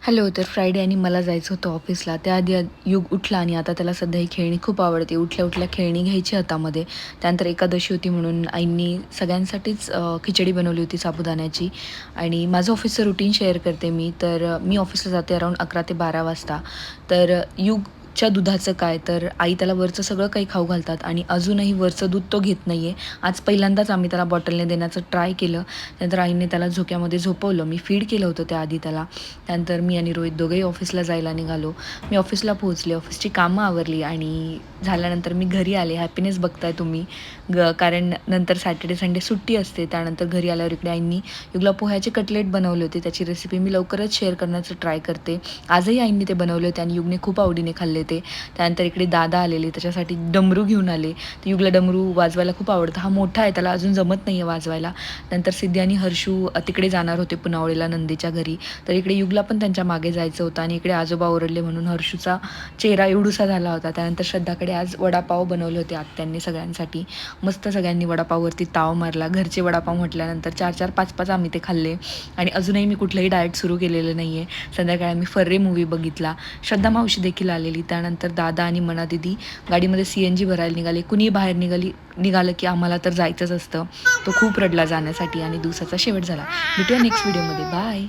Hello. तर Friday आणि मला जायचं होतं ऑफिसला. त्याआधी युग उठला आणि आता त्याला सध्या ही खेळणी खूप आवडते. उठल्या-उठल्या खेळणी घ्यायची हातामध्ये. त्यानंतर एकादशी होती म्हणून आईंनी सगळ्यांसाठीच खिचडी बनवली होती साबुदाण्याची. आणि माझं ऑफिसचं रुटीन शेअर करते मी. तर मी ऑफिसला जाते अराउंड 11 ते 12 वाजता. तर युगच्या दुधाचं काय, तर आई त्याला वरचं सगळं काही खाऊ घालतात आणि अजूनही वरचं दूध तो घेत नाही आहे. आज पहिल्यांदाच आम्ही त्याला बॉटलने देण्याचं ट्राय केलं. त्यानंतर आईने त्याला झोक्यामध्ये झोपवलं. मी फीड केलं होतं त्याआधी त्याला. त्यानंतर मी आणि रोहित दोघंही ऑफिसला जायला निघालो. मी ऑफिसला पोहोचले, ऑफिसची कामं आवरली आणि झाल्यानंतर मी घरी आले. हॅपीनेस बघताय तुम्ही. कारण नंतर सॅटर्डे संडे सुट्टी असते. त्यानंतर घरी आल्यावर इकडे आईंनी युगला पोह्याचे कटलेट बनवले होते. त्याची रेसिपी मी लवकरच शेअर करण्याचं ट्राय करते. आजही आईंनी ते बनवले होते आणि युगने खूप आवडीने खाल्ले ते. त्यानंतर इकडे दादा आलेले, त्याच्यासाठी डमरू घेऊन आले. तर युगला डमरू वाजवायला खूप आवडतं. हा मोठा आहे, त्याला अजून जमत नाही आहे वाजवायला. नंतर सिद्धी आणि हर्षू तिकडे जाणार होते पुनावळीला नंदीच्या घरी. तर इकडे युगला पण त्यांच्या मागे जायचं होतं आणि इकडे आजोबा ओरडले म्हणून हर्षूचा चेहरा एवढूसा झाला होता. त्यानंतर श्रद्धाकडे आज वडापाव बनवले होते आत्यांनी सगळ्यांसाठी. मस्त सगळ्यांनी वडापाववरती ताव मारला. घरचे वडापाव म्हटल्यानंतर 4-4, 5-5 आम्ही ते खाल्ले. आणि अजूनही मी कुठलंही डाएट सुरू केलेलं नाही आहे. संध्याकाळी आम्ही फर्रे मूव्ही बघितला. श्रद्धा मावशी देखील आलेली. त्यानंतर दादा आणि मना दीदी गाडीमध्ये CNG भरायला निघाले. कुणीही बाहेर निघालं की आम्हाला तर जायचंच असतं. तो खूप रडला जाण्यासाठी आणि दिवसाचा शेवट झाला. भेटूया नेक्स्ट व्हिडिओमध्ये. बाय.